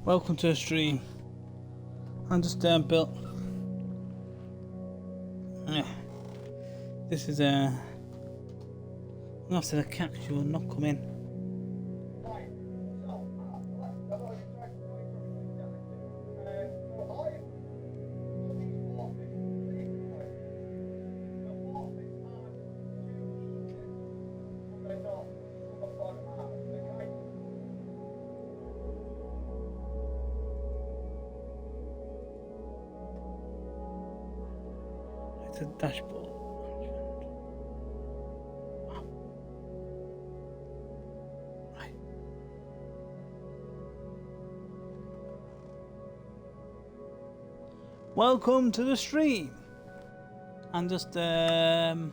Welcome to the stream. I'm just built. This is after the catch will not come in. It's a dashboard. Right. Welcome to the stream. I'm just hang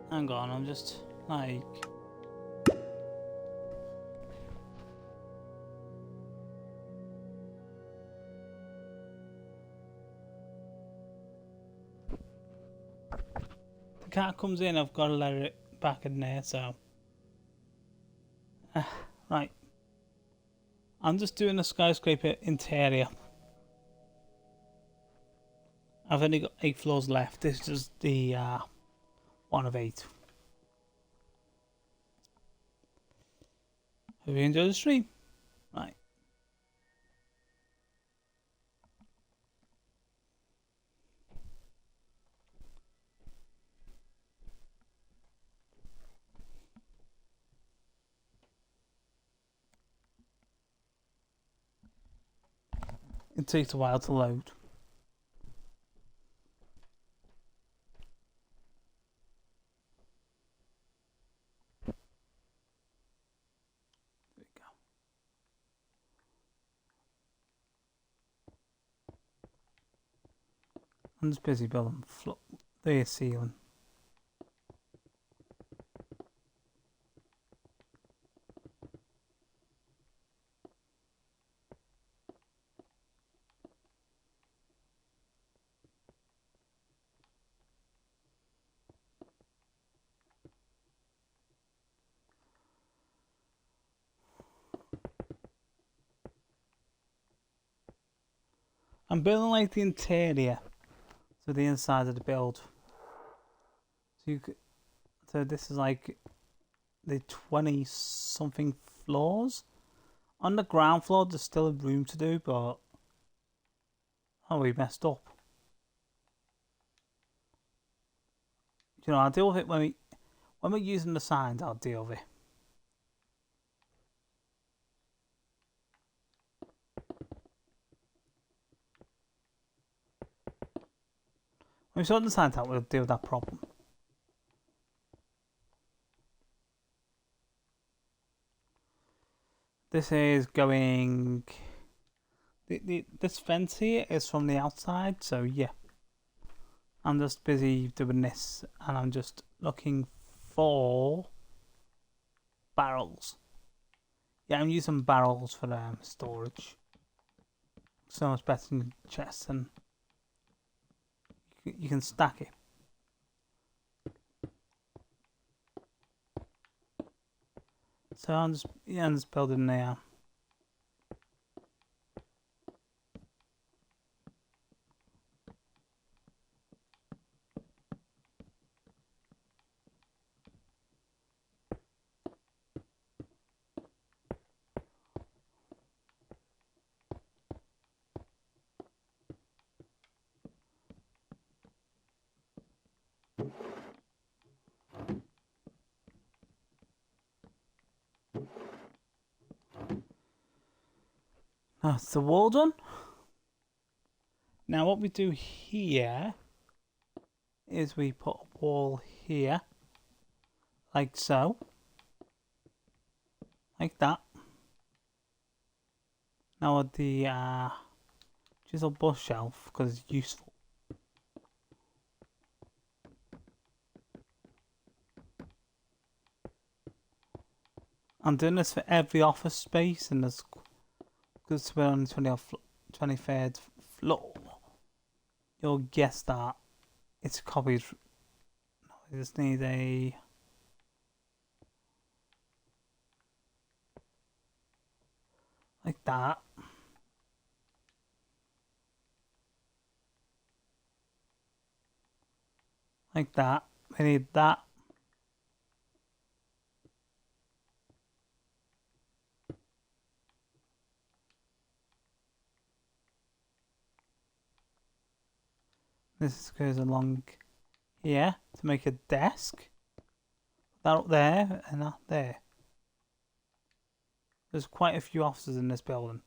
on, I'm just like the cat comes in, I've got to let it back in there, so right. I'm just doing a skyscraper interior. I've only got 8 floors left. This is the 1 of 8. Hope you enjoy the stream. Right. It takes a while to load. There we go. I'm just busy building the ceiling. I'm building like the interior, so the inside of the build. So this is like the 20 something floors. On the ground floor, there's still room to do, but we messed up. You know, I'll deal with it when we're using the signs. I'll deal with it. When we sort the signs out, we'll deal with that problem. This is going. This fence here is from the outside, so yeah. I'm just busy doing this, and I'm just looking for barrels. Yeah, I'm using barrels for storage. So much better than chests, and you can stack it. So I'm just building there. That's the wall done. Now what we do here is we put a wall here, like so, like that. Now with the chisel bush shelf, because it's useful. I'm doing this for every office space, and there's because we're on the 23rd floor. You'll guess that it's copied. No, I just need a Like that. Like that. We need that. This goes along here to make a desk. That up there and that there. There's quite a few offices in this building.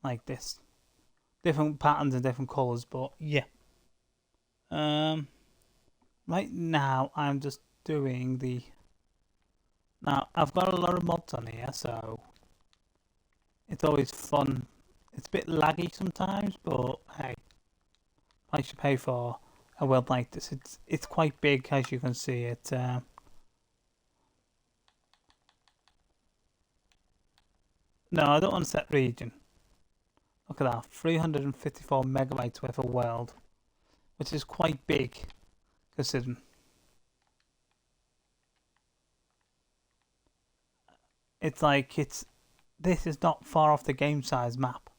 Like this. Different patterns and different colours, but yeah. Right now I'm just doing the... Now, I've got a lot of mods on here, so it's always fun. It's a bit laggy sometimes, but hey, I should pay for a world like this. It's quite big, as you can see. No, I don't want to set region. Look at that, 354 megabytes worth of world, which is quite big, considering. It's like this is not far off the game size map.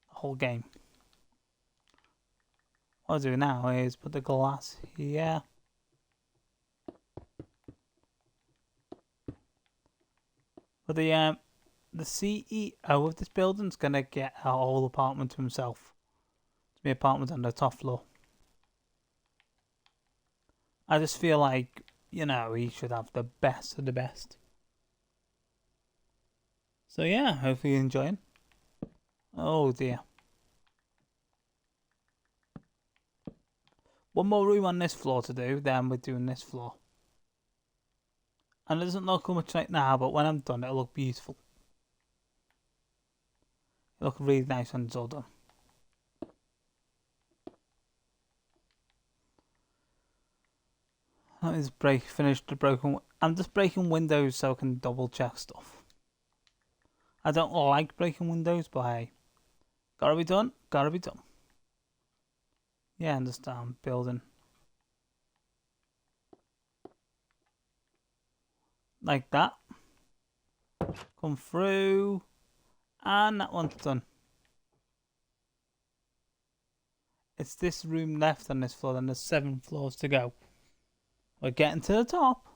The whole game. What I'll do now is put the glass here. But the CEO of this building's gonna get a whole apartment to himself. It's my apartment on the top floor. I just feel like, you know, he should have the best of the best. So yeah, hopefully you're enjoying. Oh dear. One more room on this floor to do, then we're doing this floor. And it doesn't look much right now, but when I'm done, it'll look beautiful. It'll look really nice when it's all done. Let me just finish the broken... I'm just breaking windows so I can double check stuff. I don't like breaking windows, but hey. Gotta be done, gotta be done. Yeah, I understand. Building. Like that. Come through. And that one's done. It's this room left on this floor, and there's 7 floors to go. We're getting to the top,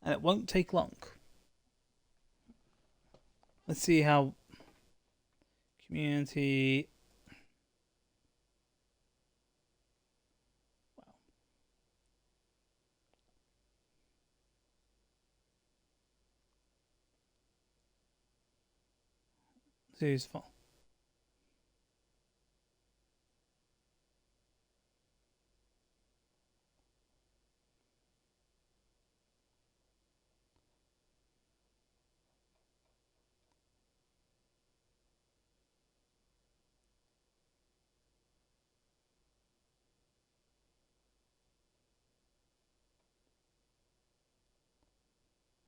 and it won't take long. Let's see how community... Wow. It's useful.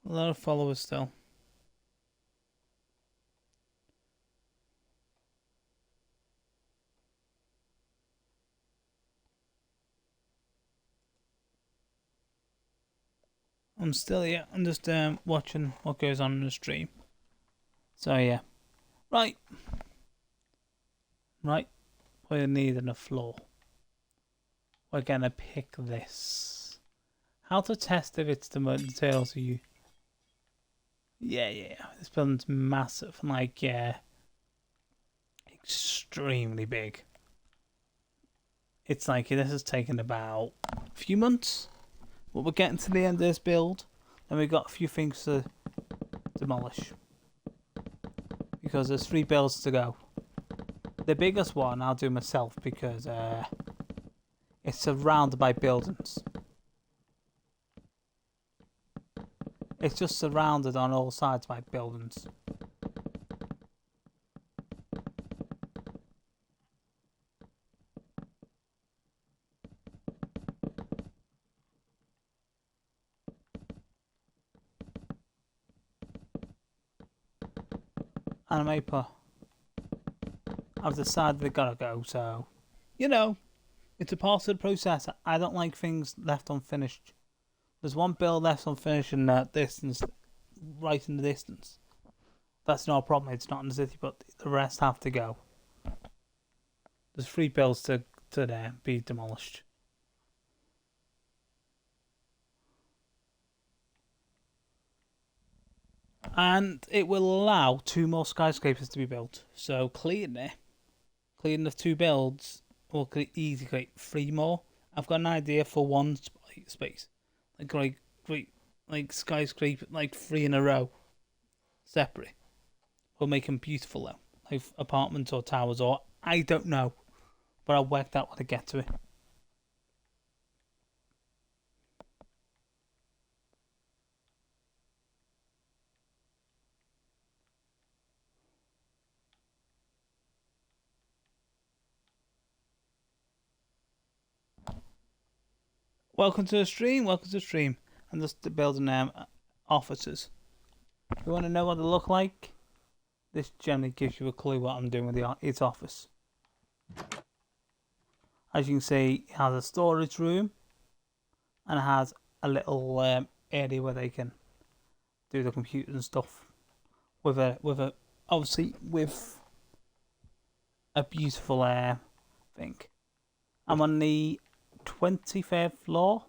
A lot of followers still. I'm still here. I'm just watching what goes on in the stream. So yeah. Right. We're needing a floor. We're gonna pick this. How to test if it's the materials you... Yeah. This building's massive. Like, yeah. Extremely big. It's like, this has taken about a few months. But we're getting to the end of this build. And we've got a few things to demolish. Because there's 3 builds to go. The biggest one I'll do myself because it's surrounded by buildings. It's just surrounded on all sides by buildings. Animator. I've decided they gotta go, so you know, it's a part of the process. I don't like things left unfinished. There's one build left unfinished in that distance, right in the distance. That's not a problem. It's not in the city, but the rest have to go. There's 3 builds to be demolished. And it will allow 2 more skyscrapers to be built. So clearing the 2 builds will easily create 3 more. I've got an idea for 1 space, like skyscraper, like 3 in a row, separate. We'll make them beautiful though, like apartments or towers, or I don't know, but I'll work that when I get to it. Welcome to the stream. Welcome to the stream. I'm just building offices. You want to know what they look like? This generally gives you a clue what I'm doing with its office. As you can see, it has a storage room, and it has a little area where they can do the computers and stuff. With a obviously with a beautiful thing. I'm on the 23rd floor.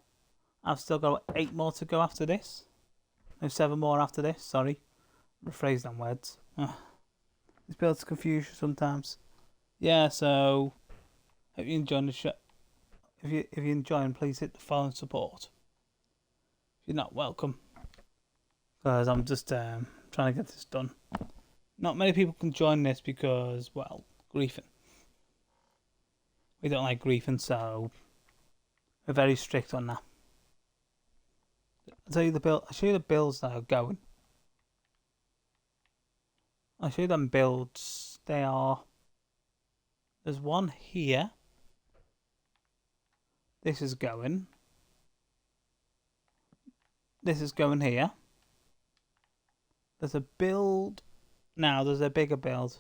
I've still got 8 more to go after this. No, 7 more after this. Sorry, rephrase them words. It's built to confuse you sometimes. Yeah, so hope you enjoy the show. If you enjoy, please hit the follow and support. If you're not, welcome, because I'm just trying to get this done. Not many people can join this because, well, griefing. We don't like griefing, so we're very strict on that. I'll show you the builds that are going. I'll show you them builds. There's one here. This is going. This is going here. There's a build. Now there's a bigger build.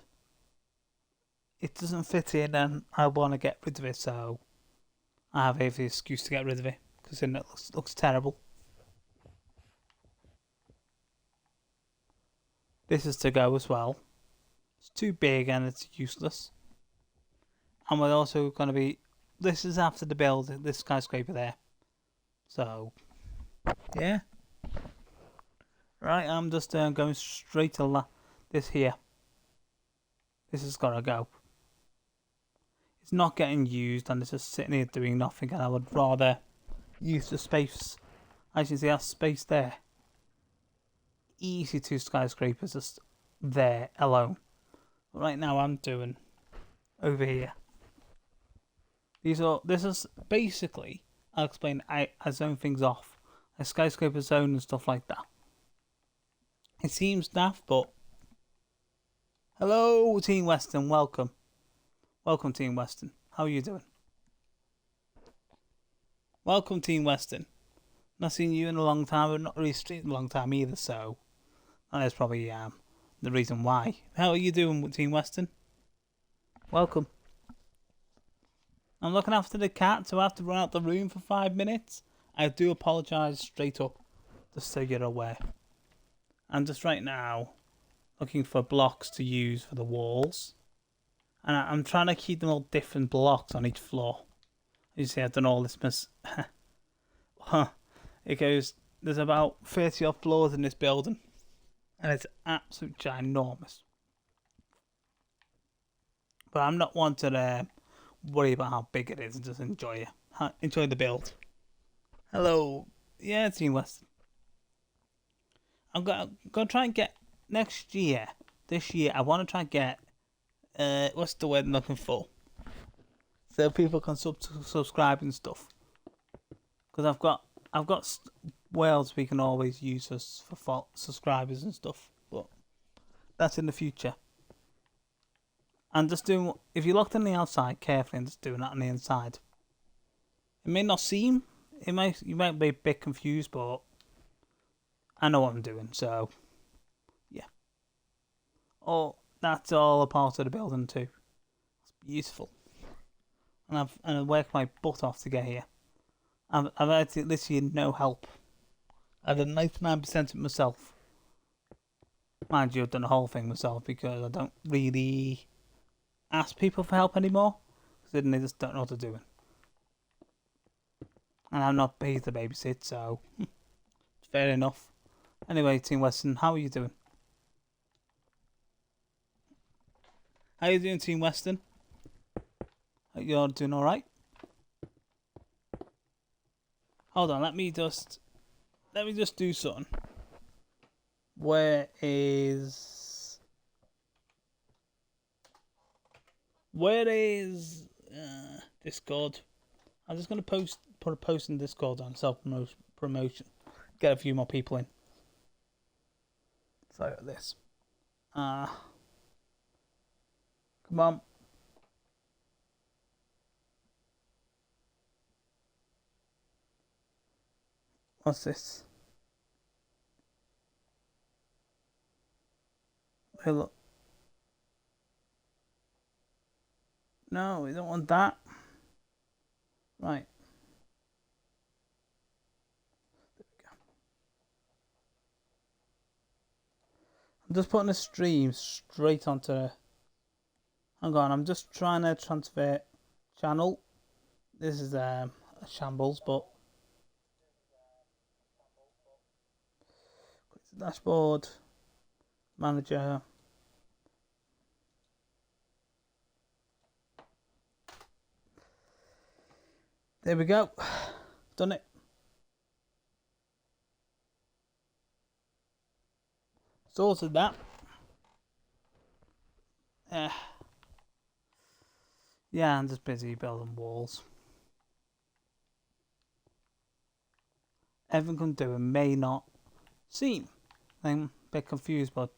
It doesn't fit in and I want to get rid of it, so I have every excuse to get rid of it because then it looks terrible. This is to go as well. It's too big and it's useless. And we're also going to be... This is after the build, this skyscraper there. So, yeah. Right, I'm just going straight to this here. This has got to go. It's not getting used and it's just sitting here doing nothing, and I would rather use the space. As you can see, that space there. Easy 2 skyscrapers just there alone. But right now I'm doing over here. This is basically, I'll explain, I zone things off. A skyscraper zone and stuff like that. It seems daft, but hello Team Western, welcome. Welcome Team Western. How are you doing? Welcome Team Western. Not seen you in a long time, but not really streamed in a long time either, so that is probably the reason why. How are you doing with Team Western? Welcome. I'm looking after the cat, so I have to run out the room for 5 minutes. I do apologise straight up, just so you're aware. I'm just right now looking for blocks to use for the walls. And I'm trying to keep them all different blocks on each floor. As you see, I've done all this It goes, there's about 30 odd floors in this building. And it's absolutely ginormous. But I'm not one to worry about how big it is and just enjoy it. Enjoy the build. Hello. Yeah, Team Western. I'm going to try and get this year, I want to try and get, what's the word I'm looking for? So people can subscribe and stuff. Because I've got worlds we can always use us for subscribers and stuff. But that's in the future. And just doing, if you looked on the outside carefully and just doing that on the inside. It may not seem, you might be a bit confused, but I know what I'm doing, so yeah. Oh, that's all a part of the building too. It's beautiful. And I've worked my butt off to get here. I've had literally no help. I did 99% of it myself. Mind you, I've done the whole thing myself because I don't really ask people for help anymore because they just don't know what to do. And I'm not paid to babysit, so fair enough. Anyway, Team Western, how are you doing? How are you doing, Team Western? You're doing alright? Hold on, let me just do something. Where is Discord? I'm just gonna put a post in Discord on self promotion. Get a few more people in. Sorry about this. Come on. What's this? Hey, look. No, we don't want that. Right. There we go. I'm just putting a stream straight onto. Hang on, I'm just trying to transfer channel. This is a shambles, but dashboard manager. There we go. Done it. Sorted that. Yeah, I'm just busy building walls. Everything I'm doing may not seem. I'm a bit confused, but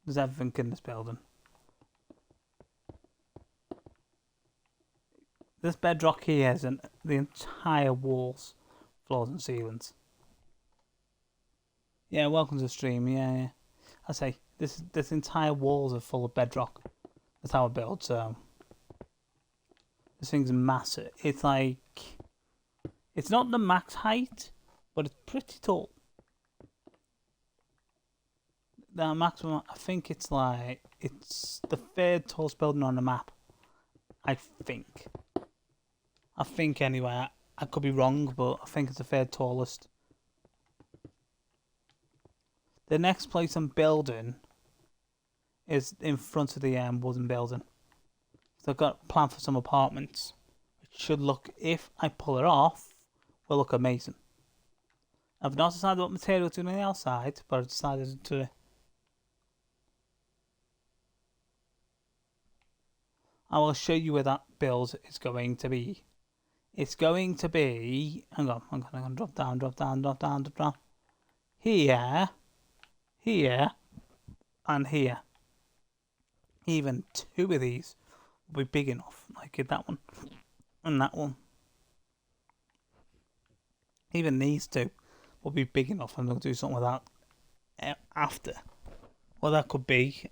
there's everything in this building. This bedrock here is the entire walls, floors and ceilings. Yeah, welcome to the stream. Yeah. I say this entire walls are full of bedrock. That's how I build. So this thing's massive. It's like it's not the max height, but it's pretty tall. The maximum, I think it's the third tallest building on the map. I think anyway. I could be wrong, but I think it's the third tallest. The next place I'm building is in front of the wooden building. So I've got a plan for some apartments. It should look, if I pull it off, will look amazing. I've not decided what material to do on the outside, but I've decided to. I will show you where that build is going to be. It's going to be. Hang on. I'm going to drop down. Here, and here. Even two of these will be big enough. Like that one and that one. Even these two will be big enough, and they'll do something with that after. What that could be,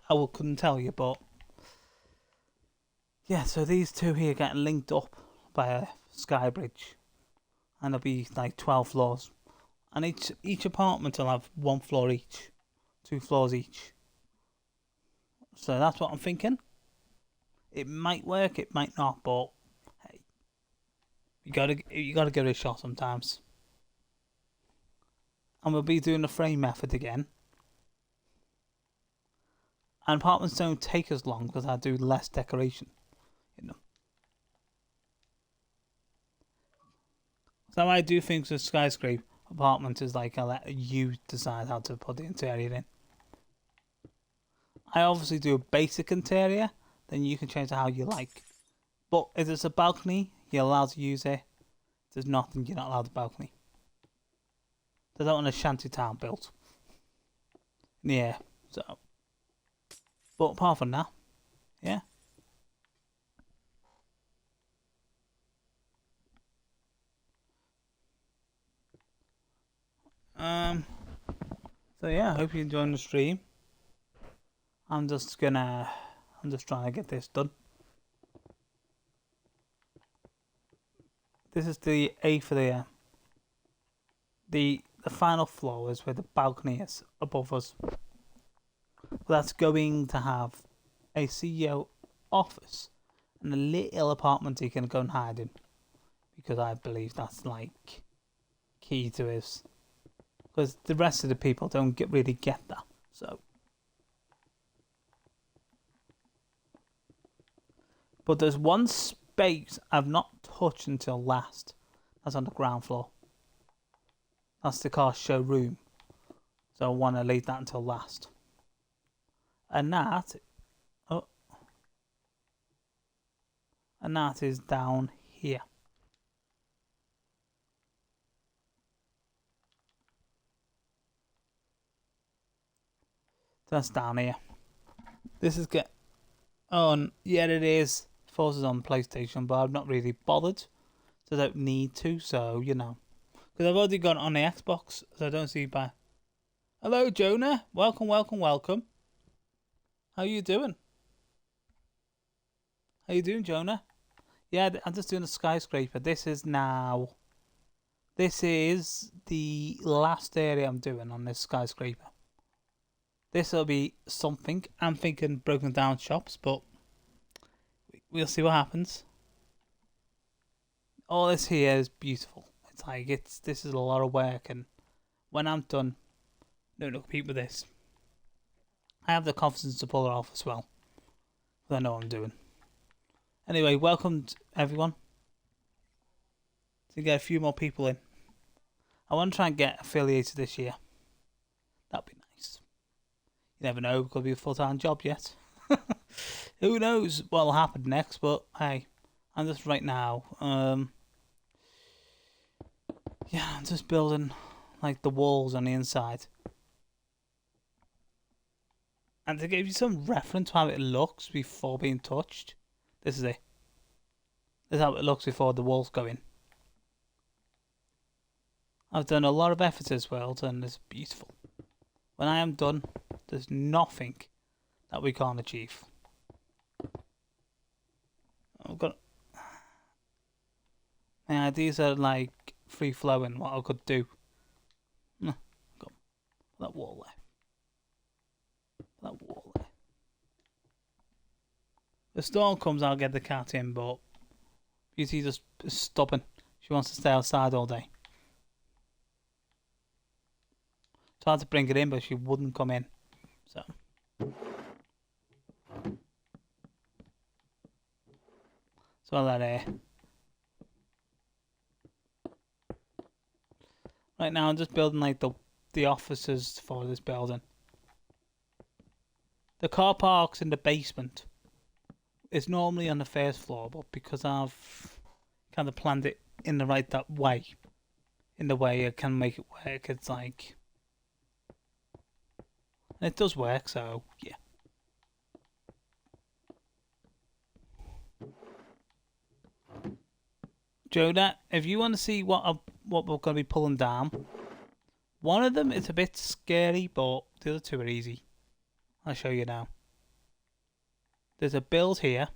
I couldn't tell you, but yeah. So these two here get linked up by a sky bridge, and there'll be like 12 floors, and each apartment will have 1 floor each, 2 floors each. So that's what I'm thinking. It might work, it might not, but hey, you gotta give it a shot sometimes. And we'll be doing the frame method again. And apartments don't take as long because I do less decoration in them. So I do things with skyscraper apartments is like I let you decide how to put the interior in. I obviously do a basic interior, then you can change it how you like. But if it's a balcony, you're allowed to use it. If there's nothing, you're not allowed a balcony. They don't want a shanty town built. Yeah, so. But apart from that, yeah. So yeah, I hope you're enjoying the stream. I'm just trying to get this done. This is the A for the final floor is where the balcony is above us. That's going to have a CEO office and a little apartment he can go and hide in, because I believe that's like key to his. Because the rest of the people don't really get that. So, but there's one space I've not touched until last. That's on the ground floor. That's the car showroom. So I want to leave that until last. And that, and that is down here. That's down here. This is get on. Yeah, it is. Forces on PlayStation, but I'm not really bothered, so I don't need to. So you know, because I've already got it on the Xbox, so I don't see by. Hello, Jonah. Welcome, welcome, welcome. How you doing? How you doing, Jonah? Yeah, I'm just doing a skyscraper. This is the last area I'm doing on this skyscraper. This will be something. I'm thinking broken down shops, but we'll see what happens. All this here is beautiful. It's like this is a lot of work, and when I'm done, don't compete with this. I have the confidence to pull it off as well. But I know what I'm doing. Anyway, welcome everyone. To get a few more people in. I want to try and get affiliated this year. That'd be nice. You never know, it could be a full-time job yet. Who knows what'll happen next, but hey, I'm just right now. Yeah, I'm just building like the walls on the inside. And to give you some reference to how it looks before being touched, this is it. This is how it looks before the walls go in. I've done a lot of effort to this world, and it's beautiful. When I am done, there's nothing that we can't achieve. I've got my ideas are like free flowing. What I could do. Got that wall there. That wall there. The storm comes, I'll get the cat in, but Beauty just is stubborn. She wants to stay outside all day. Tried to bring her in, but she wouldn't come in. So. So I'll let her. Right now I'm just building like the offices for this building. The car park's in the basement. It's normally on the first floor, but because I've kind of planned it in the that way, in the way I can make it work, it's like, and it does work. So yeah. Jonah, if you want to see what we're going to be pulling down, one of them is a bit scary, but the other two are easy. I'll show you now. There's a build here.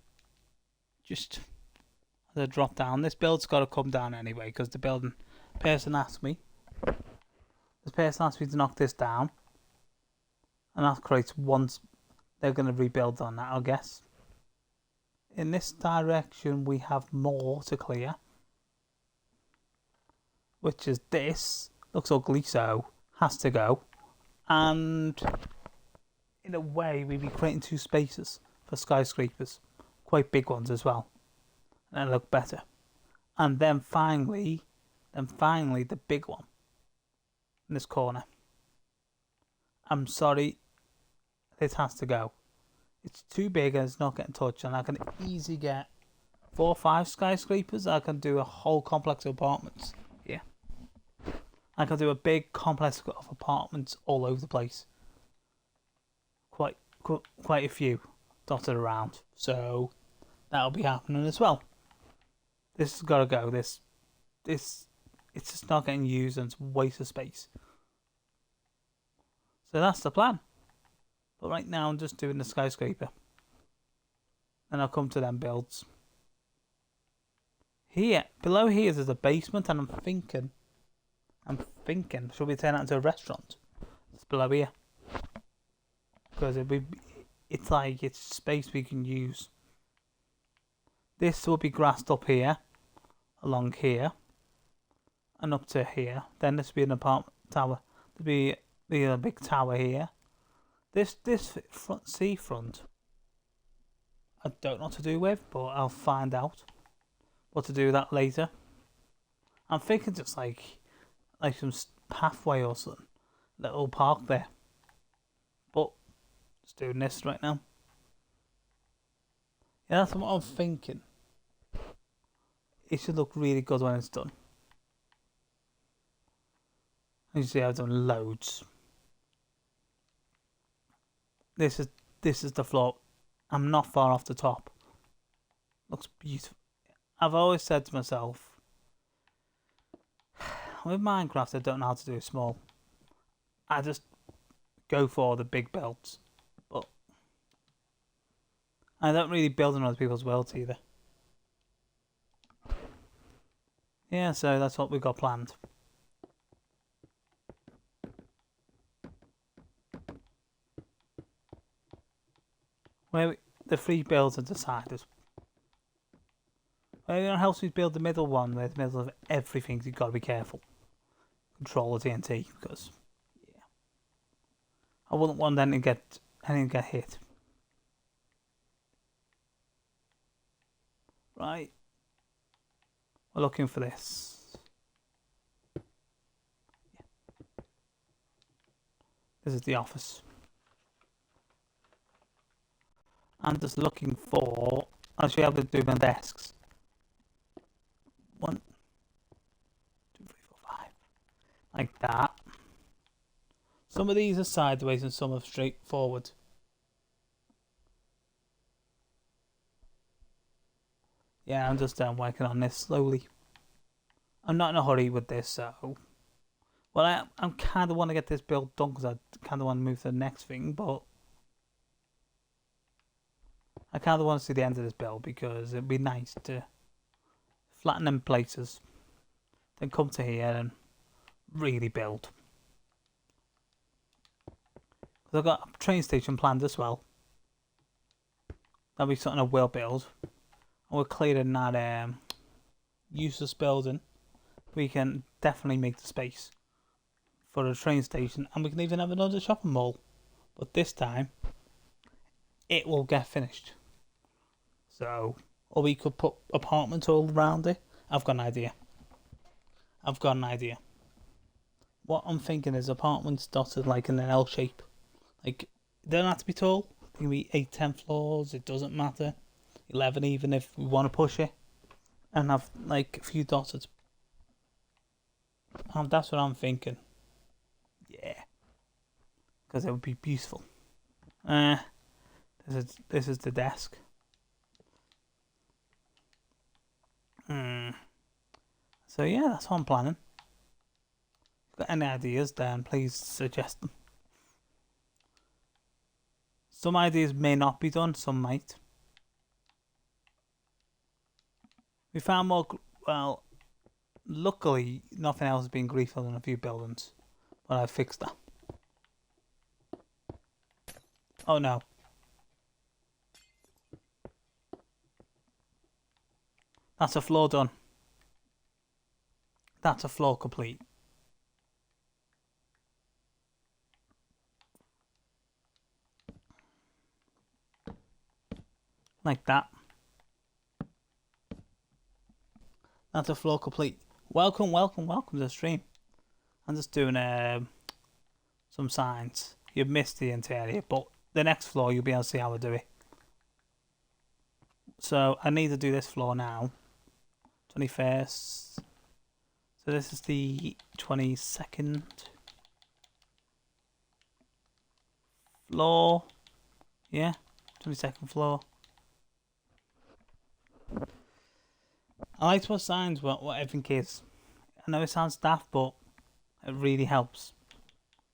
Just as I drop down. This build's got to come down anyway, because the building person asked me. This person asked me to knock this down. And that creates once they're going to rebuild on that, I guess. In this direction, we have more to clear. Which is this. Looks ugly, so has to go. And in a way, we'd be creating two spaces for skyscrapers. Quite big ones as well. And they look better. And then finally, the big one. In this corner. I'm sorry. This has to go. It's too big and it's not getting touched. And I can easily get 4 or 5 skyscrapers. I can do a whole complex of apartments. Yeah. I can do a big complex of apartments all over the place. Quite a few dotted around. So that'll be happening as well. This has got to go. This it's just not getting used and it's a waste of space. So that's the plan. But right now I'm just doing the skyscraper. And I'll come to them builds. Here, below here is a basement, and I'm thinking, should we turn that into a restaurant? It's below here. Because it's like, it's space we can use. This will be grassed up here, along here, and up to here. Then this will be an apartment tower. There'll be a big tower here. This front seafront, I don't know what to do with, but I'll find out what to do with that later. I'm thinking just like some pathway or something, little park there. But just doing this right now. Yeah, that's what I'm thinking. It should look really good when it's done. You see, I've done loads. This is the floor. I'm not far off the top. Looks beautiful. I've always said to myself, with Minecraft, I don't know how to do small. I just go for the big builds. But I don't really build on other people's worlds either. Yeah, so that's what we've got planned. The three builds are decided. It helps me build the middle one, where the middle of everything, you've got to be careful. Control the TNT, because yeah, I wouldn't want anything to get hit. Right, we're looking for this. Yeah. This is the office. I'm just looking for. I should be able to do my desks. 1, 2, 3, 4, 5. Like that. Some of these are sideways and some are straightforward. Yeah, I'm just working on this slowly. I'm not in a hurry with this, so. Well, I kind of want to get this build done because I kind of want to move to the next thing, but I kind of want to see the end of this build because it'd be nice to flatten them places, then come to here and really build. Because I've got a train station planned as well. That'll be something I will build. And we're clearing that useless building. We can definitely make the space for a train station, and we can even have another shopping mall. But this time, it will get finished. So, or we could put apartments all around it. I've got an idea. What I'm thinking is apartments dotted like in an L shape. Like, they don't have to be tall. They can be 8, 10 floors. It doesn't matter. 11 even if we want to push it. And have like a few dotted. That's what I'm thinking. Yeah. Because it would be beautiful. This is the desk. So yeah, that's what I'm planning. If you've got any ideas, then please suggest them. Some ideas may not be done, some might. We found more. Well, luckily, nothing else has been griefer than a few buildings, but I fixed that. Oh no. That's a floor done. That's a floor complete. Like that. That's a floor complete. Welcome to the stream. I'm just doing some signs. You've missed the interior, but the next floor you'll be able to see how I do it. So I need to do this floor now. 21st. So this is the 22nd floor. Yeah, 22nd floor. I like to put signs what everything is. I know it sounds daft, but it really helps.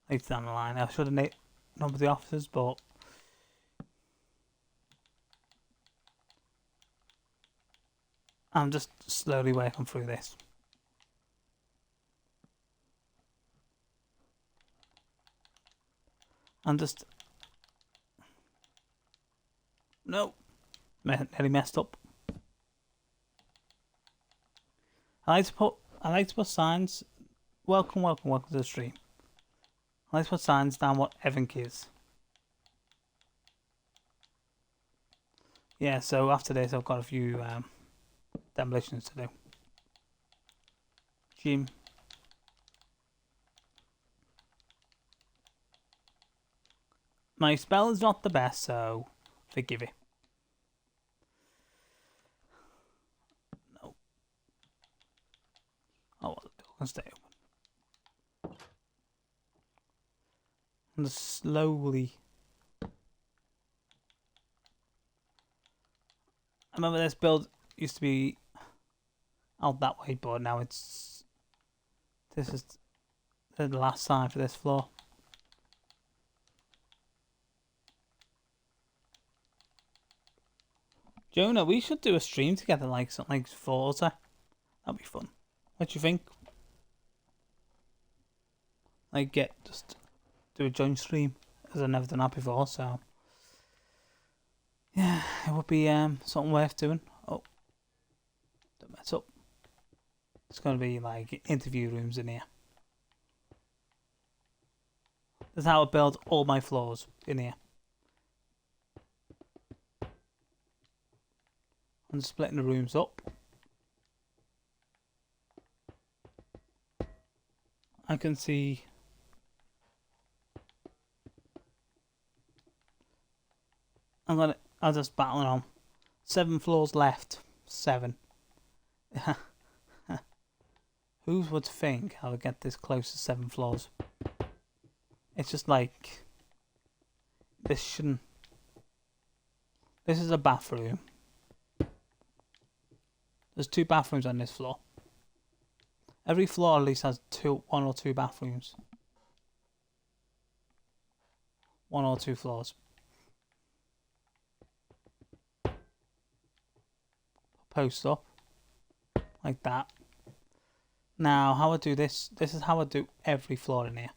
Later down the line, I should have numbered the officers, but I'm just slowly working through this. I'm just... No! Nearly messed up. I like to put signs. Welcome, welcome, welcome to the stream. I like to put signs down what everything is. Yeah, so after this I've got a few demolitions to do. Jim. My spell is not the best, so forgive it. No. Oh, well, the door can stay open. And just slowly... I remember this build used to be out that way, but now it's... This is the last sign for this floor. Jonah, we should do a stream together, like something like Forza. That'd be fun. What do you think? Like, just do a joint stream, as I've never done that before, so... Yeah, it would be something worth doing. Oh, don't mess up. It's going to be like interview rooms in here. That's how I build all my floors in here. I'm splitting the rooms up. I can see I'll just battle on. 7 floors left. 7. Who would think I would get this close to 7 floors? It's just like this shouldn't. This is a bathroom. There's 2 bathrooms on this floor. Every floor at least has 1 or 2 bathrooms. 1 or 2 floors. Post up like that. Now, how I do this? This is how I do every floor in here.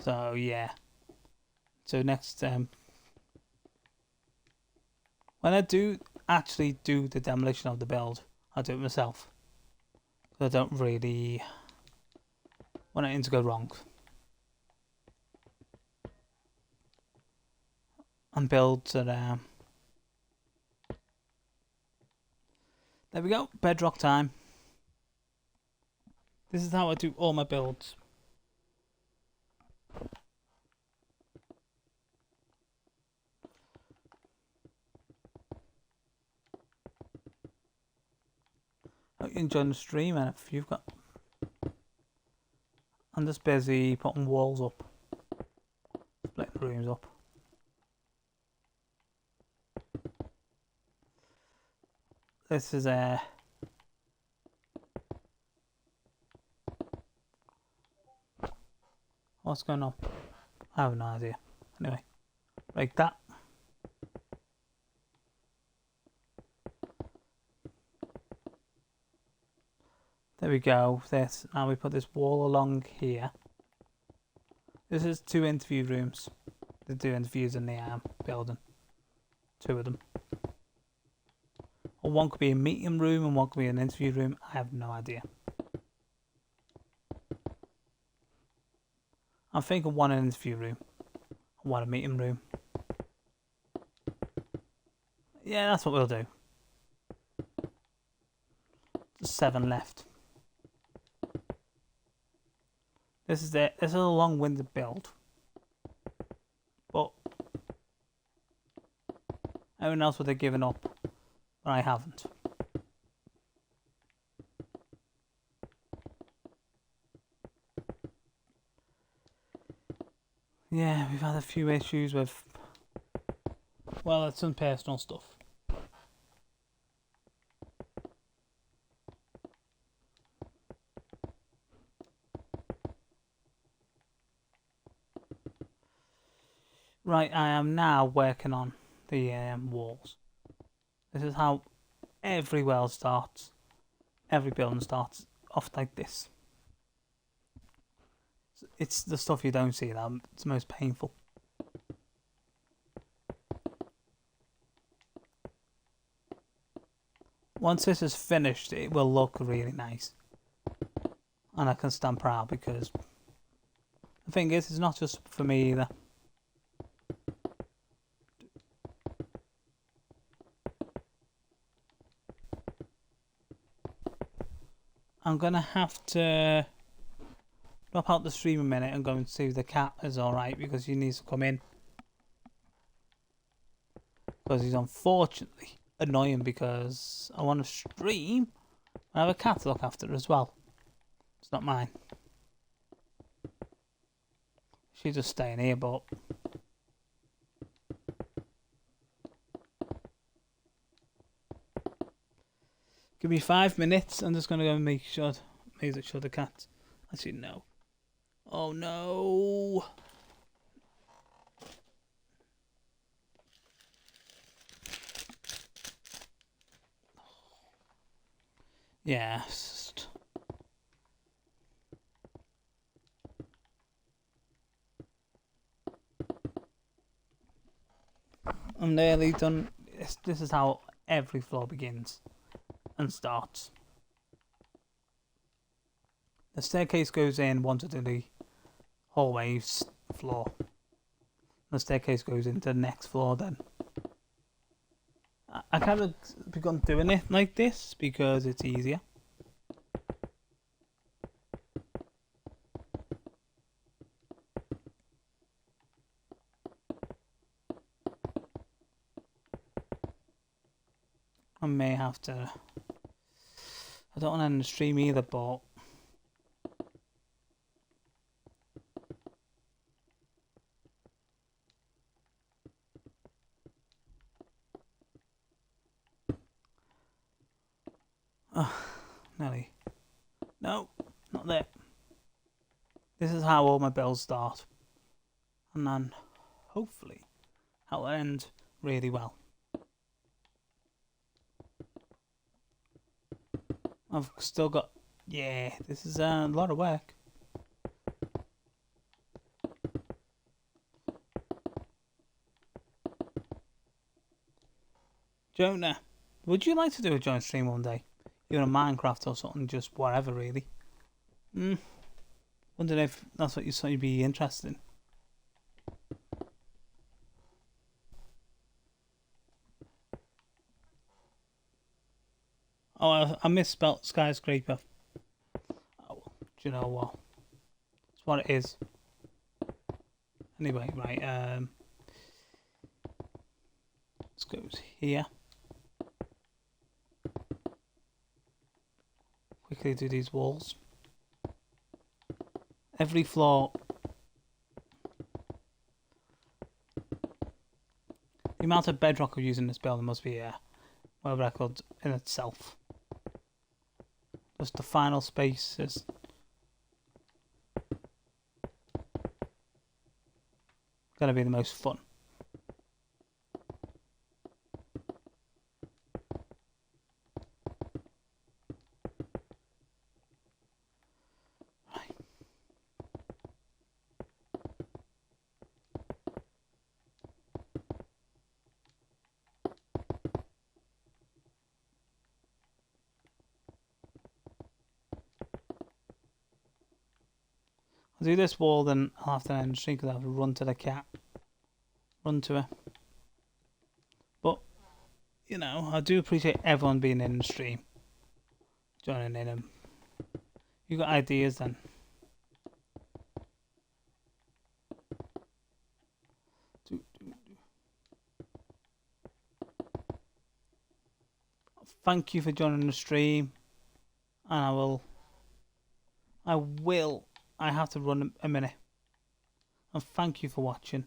So yeah. So next, when I do actually do the demolition of the build, I do it myself. I don't really want anything to go wrong. And builds that there we go, bedrock time. This is how I do all my builds. Hope you enjoying the stream, and if you've got... I'm just busy putting walls up. Splitting rooms up. This is what's going on? I have no idea. Anyway, like that. There we go. This now we put this wall along here. This is 2 interview rooms. They do interviews in the building. 2 of them. Or 1 could be a meeting room and 1 could be an interview room. I have no idea. I'm thinking 1 an interview room, 1 a meeting room. Yeah, that's what we'll do. Just 7 left. This is a long-winded build, but everyone else would have given up, but I haven't. Yeah, we've had a few issues with, well, it's some personal stuff. Right, I am now working on the walls. This is how every world starts. Every building starts off like this. It's the stuff you don't see that's most painful. Once this is finished, it will look really nice. And I can stand proud because the thing is, it's not just for me either. I'm gonna have to drop out the stream a minute and go and see if the cat is alright because he needs to come in. Because he's unfortunately annoying because I want to stream. I have a cat to look after as well. It's not mine. She's just staying here, but give me 5 minutes. I'm just gonna go and make sure the cat. Actually, no. Oh no. Yes. I'm nearly done. This is how every floor begins and starts. The staircase goes in onto the hallways floor. The staircase goes into the next floor then. I kind of begun doing it like this because it's easier. I may have to. I don't want to end the stream either, but Nelly. No, not there. This is how all my builds start. And then, hopefully, I'll end really well. I've still got... Yeah, this is a lot of work. Jonah, would you like to do a joint stream one day? Either on Minecraft or something, just whatever really. Wondering if that's what you'd be interested in. Oh, I misspelt skyscraper. Oh, do you know what? It's what it is. Anyway, right, let's go here. Quickly do these walls. Every floor. The amount of bedrock we use in this building must be a world record in itself. Just the final spaces. Gonna be the most fun. I'll do this wall, then I'll have to end the stream because I have to run to the cat. Run to her. But, you know, I do appreciate everyone being in the stream. Joining in them. You got ideas then? Thank you for joining the stream. And I have to run a minute. And thank you for watching.